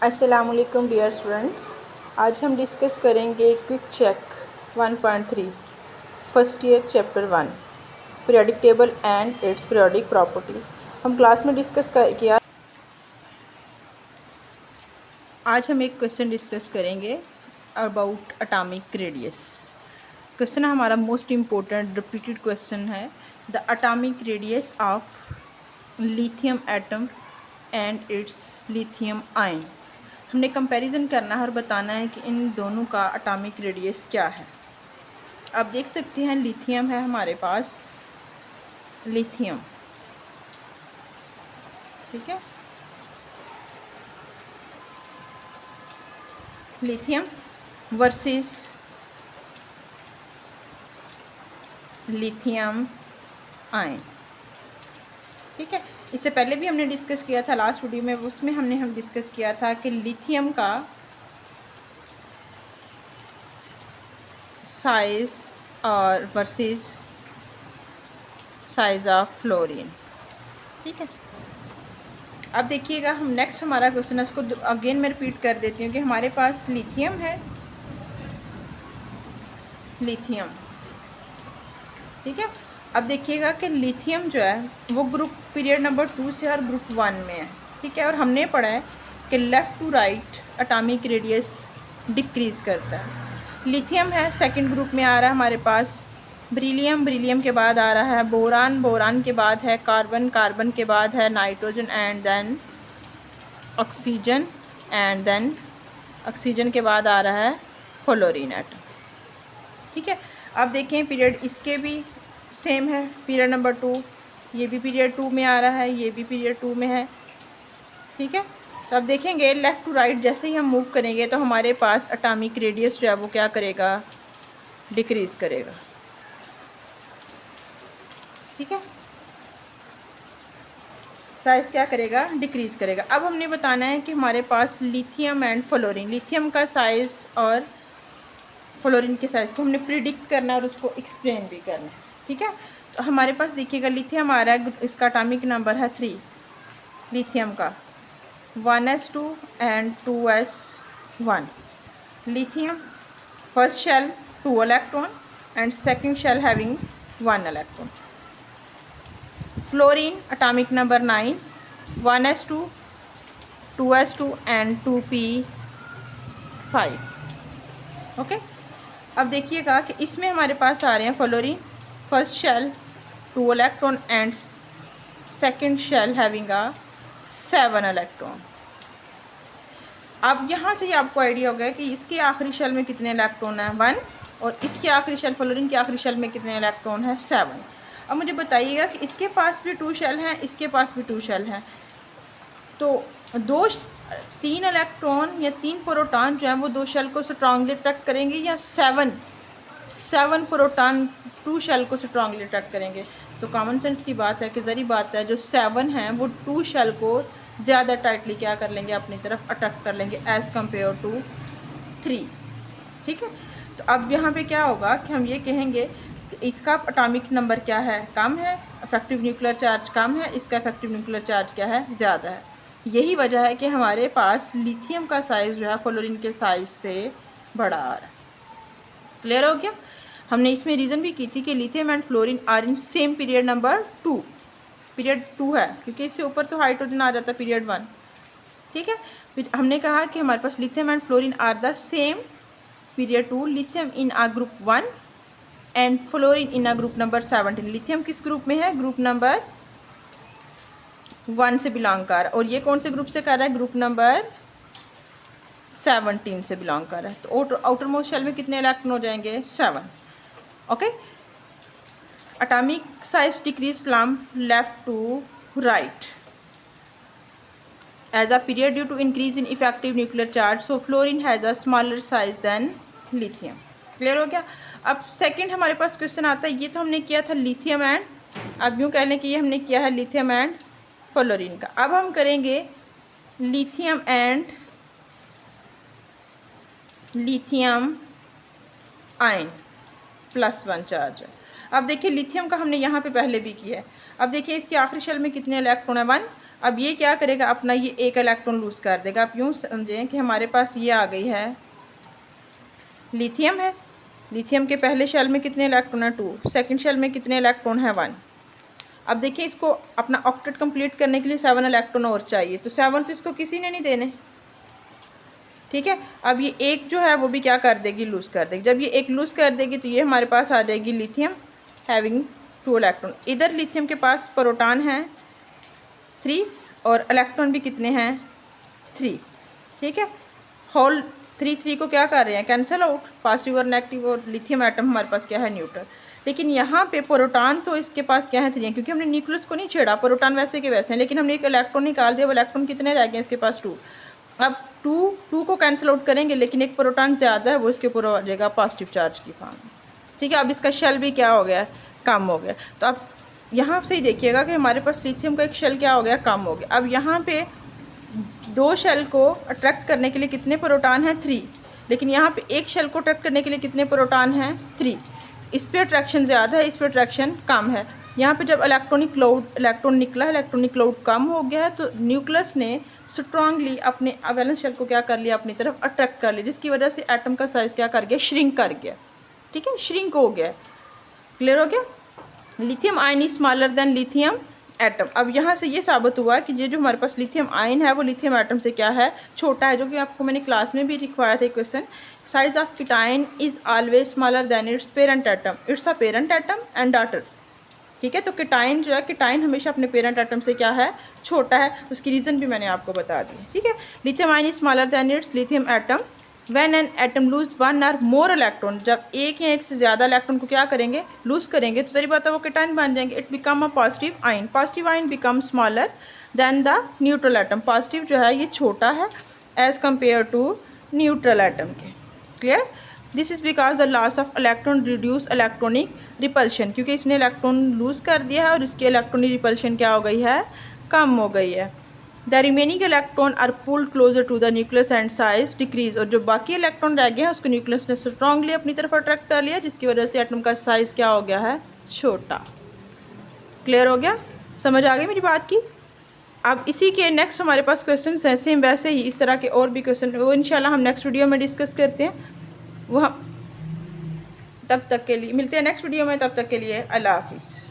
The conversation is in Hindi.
अस्सलामुअलैकुम डियर स्टूडेंट्स, आज हम डिस्कस करेंगे quick check 1.3 first year chapter 1 periodic table and its periodic properties. हम क्लास में डिस्कस किया। आज हम एक क्वेश्चन डिस्कस करेंगे अबाउट एटॉमिक रेडियस। क्वेश्चन हमारा मोस्ट इम्पोर्टेंट रिपीटेड क्वेश्चन है, the atomic radius of lithium atom and its lithium ion. हमने कंपैरिजन करना है और बताना है कि इन दोनों का एटॉमिक रेडियस क्या है। आप देख सकते हैं लिथियम है हमारे पास, लिथियम, ठीक है, लिथियम वर्सेस लिथियम आयन, ठीक है। इससे पहले भी हमने डिस्कस किया था लास्ट वीडियो में, उसमें हम डिस्कस किया था कि लिथियम का साइज और वर्सेस साइज ऑफ फ्लोरीन, ठीक है। अब देखिएगा, हम नेक्स्ट हमारा क्वेश्चन है, उसको अगेन मैं रिपीट कर देती हूँ कि हमारे पास लिथियम है, लिथियम, ठीक है। अब देखिएगा कि लिथियम जो है वो ग्रुप पीरियड नंबर 2 से और ग्रुप 1 में है, ठीक है। और हमने पढ़ा है कि left to right atomic radius decrease करता है। लिथियम है सेकंड ग्रुप में आ रहा है हमारे पास, बेरिलियम, बेरिलियम के बाद आ रहा है बोरान, बोरान के बाद है कार्बन, कार्बन के बाद है nitrogen and then oxygen, and then oxygen के बाद आ रहा है फ्लोरीन एटम, ठीक है। अब देखें पीरियड इसके भी सेम है, पीरियड नंबर 2, ये भी पीरियड 2 में आ रहा है, ये भी पीरियड 2 में है, ठीक है। तो अब देखेंगे लेफ़्ट टू राइट जैसे ही हम मूव करेंगे तो हमारे पास एटॉमिक रेडियस जो है वो क्या करेगा, डिक्रीज़ करेगा, ठीक है। साइज़ क्या करेगा, डिक्रीज़ करेगा। अब हमने बताना है कि हमारे पास लिथियम एंड फ्लोरीन, लिथियम का साइज़ और फ्लोरीन के साइज़ को हमने प्रिडिक्ट करना और उसको एक्सप्लेन भी करना है, ठीक है। तो हमारे पास देखिएगा लिथियम आ रहा है, इसका एटॉमिक नंबर है 3, लिथियम का 1s2 and 2s1। Lithium first shell 2 electron and second shell having 1 electron. Fluorine atomic number 9, 1s2, 2s2 and 2p5, okay. अब देखिएगा कि इसमें हमारे पास आ रहे हैं fluorine first shell 2 electron and second shell having a 7 electron. अब यहाँ से ही आपको आइडिया हो गया कि इसके आखिरी शेल में कितने इलेक्ट्रॉन हैं, 1, और इसके आखिरी शेल फ्लोरीन के आखिरी शेल में कितने इलेक्ट्रॉन हैं, 7। अब मुझे बताइएगा कि इसके पास भी 2 शेल हैं, इसके पास भी 2 शेल हैं, तो 3 इलेक्ट्रॉन या 3 प्रोटॉन जो हैं वो 2 शेल को स्ट्रांगली अट्रैक्ट करेंगे, या 7 प्रोटॉन 2 शेल को स्ट्रांगली अट्रैक्ट करेंगे। तो कॉमन सेंस की बात है कि ज़री बात है, जो 7 हैं वो 2 शेल को ज़्यादा टाइटली क्या कर लेंगे, अपनी तरफ अट्रैक्ट कर लेंगे एज़ कम्पेयर टू 3, ठीक है। तो अब यहाँ पे क्या होगा कि हम ये कहेंगे कि इसका एटॉमिक नंबर क्या है, कम है, इफेक्टिव न्यूक्लियर चार्ज कम है, इसका इफेक्टिव न्यूक्लियर चार्ज क्या है, ज़्यादा है। यही वजह है कि हमारे पास लिथियम का साइज़ जो है फ्लोरीन के साइज़ से बड़ा आ रहा है। क्लियर हो गया। हमने इसमें रीज़न भी की थी कि lithium and fluorine are in same period number 2, period 2 है क्योंकि इससे ऊपर तो हाइड्रोजन आ जाता है पीरियड 1, ठीक है। फिर हमने कहा कि हमारे पास lithium and fluorine are the same period 2, lithium in a group 1 and fluorine in a group number 17। Lithium किस ग्रुप में है, ग्रुप नंबर 1 से बिलोंग कर रहा है, और ये कौन से ग्रुप से कर रहा है, ग्रुप नंबर 17 से बिलोंग कर रहा है। तो आउटर मोस्ट शेल में कितने इलेक्ट्रॉन हो जाएंगे, 7, okay. Atomic size decrease from left to right as a period due to increase in effective nuclear charge, so fluorine has a smaller size than lithium। Clear हो गया। अब सेकंड हमारे पास क्वेश्चन आता है, ये तो हमने किया था लिथियम एंड, अब यूँ कह लें कि ये हमने किया है लिथियम एंड फ्लोरीन का। अब हम करेंगे lithium and lithium ion +1 charge है। अब देखिए लिथियम का हमने यहाँ पे पहले भी किया है। अब देखिए इसके आखिरी शेल में कितने इलेक्ट्रॉन है, 1। अब ये क्या करेगा, अपना ये एक इलेक्ट्रॉन लूज़ कर देगा। आप यूँ समझें कि हमारे पास ये आ गई है लिथियम है। लिथियम के पहले शेल में कितने इलेक्ट्रॉन है 2, सेकंड शेल में कितने इलेक्ट्रॉन है 1। अब देखिए इसको अपना ऑक्टेट कंप्लीट करने के लिए 7 इलेक्ट्रॉन और चाहिए, तो 7 तो इसको किसी ने नहीं देने, ठीक है। अब ये एक जो है वो भी क्या कर देगी, लूज़ कर देगी। जब ये एक लूज़ कर देगी तो ये हमारे पास आ जाएगी लिथियम हैविंग 2 इलेक्ट्रॉन। इधर लिथियम के पास प्रोटॉन हैं 3 और इलेक्ट्रॉन भी कितने हैं 3, ठीक है। होल 3 को क्या कर रहे हैं, कैंसिल आउट, पॉजिटिव और नेगेटिव, और लिथियम एटम हमारे पास क्या है, न्यूट्रल। लेकिन यहाँ पे प्रोटॉन तो इसके पास क्या है 3 है, क्योंकि हमने न्यूक्लियस को नहीं छेड़ा, प्रोटॉन वैसे के वैसे हैं, लेकिन हमने एक इलेक्ट्रॉन निकाल दिया। वो इलेक्ट्रॉन कितने रह गए इसके पास 2। अब 2 को कैंसिल आउट करेंगे, लेकिन एक प्रोटॉन ज़्यादा है, वो इसके ऊपर आ जाएगा पॉजिटिव चार्ज की फॉर्म में, ठीक है। अब इसका शेल भी क्या हो गया, कम हो गया। तो अब यहाँ से ही देखिएगा कि हमारे पास लिथियम का एक शेल क्या हो गया, कम हो गया। अब यहाँ पे 2 शेल को अट्रैक्ट करने के लिए कितने प्रोटॉन हैं 3, लेकिन यहाँ पे एक शेल को अट्रैक्ट करने के लिए कितने प्रोटॉन हैं 3। इस पे अट्रैक्शन ज़्यादा है, इस पे अट्रैक्शन कम है। यहाँ पे जब इलेक्ट्रॉन निकला, इलेक्ट्रॉनिक क्लाउड कम हो गया है, तो न्यूक्लियस ने स्ट्रांगली अपने वैलेंस शेल को क्या कर लिया, अपनी तरफ अट्रैक्ट कर लिया, जिसकी वजह से एटम का साइज़ क्या कर गया, श्रिंक कर गया, ठीक है, श्रिंक हो गया। क्लियर हो गया। Lithium ion is smaller then lithium atom. अब यहाँ से ये साबित हुआ कि ये जो हमारे पास लिथियम आयन है वो लिथियम एटम से क्या है, छोटा है, जो कि आपको मैंने क्लास में भी लिखवाया था question. Size of cation is always smaller than its parent atom, it's a parent atom and daughter, ठीक है। तो कीटाइन जो है, कीटाइन हमेशा अपने पेरेंट एटम से क्या है, छोटा है। उसकी रीज़न भी मैंने आपको बता दी, ठीक है। Lithium ion is smaller than its lithium atom when an atom lose 1 और मोर इलेक्ट्रॉन। जब एक या एक से ज़्यादा इलेक्ट्रॉन को क्या करेंगे, लूज़ करेंगे, तो सारी बात है वो कीटाइन बन जाएंगे। It become a positive ion, positive ion become smaller than the neutral atom. Positive जो है ये छोटा है as compare to neutral atom के। Clear. This is because the loss of electron reduce electronic repulsion, क्योंकि इसने इलेक्ट्रॉन लूज़ कर दिया है और इसकी इलेक्ट्रॉनिक रिपल्शन क्या हो गई है, कम हो गई है। The remaining electron are pulled closer to the nucleus and size decrease, और जो बाकी इलेक्ट्रॉन रह गए हैं उसको न्यूक्लियस ने स्ट्रांगली अपनी तरफ अट्रैक्ट कर लिया, जिसकी वजह से एटम का साइज़ क्या हो गया है, छोटा। क्लियर हो गया, समझ आ गई मेरी बात की। अब इसी के नेक्स्ट हमारे पास क्वेश्चन हैं सेम वैसे ही, इस तरह के और भी क्वेश्चन, वो इंशाल्लाह हम नेक्स्ट वीडियो में डिस्कस करते हैं। वो तब तक के लिए मिलते हैं नेक्स्ट वीडियो में, तब तक के लिए अल्लाह हाफिज़।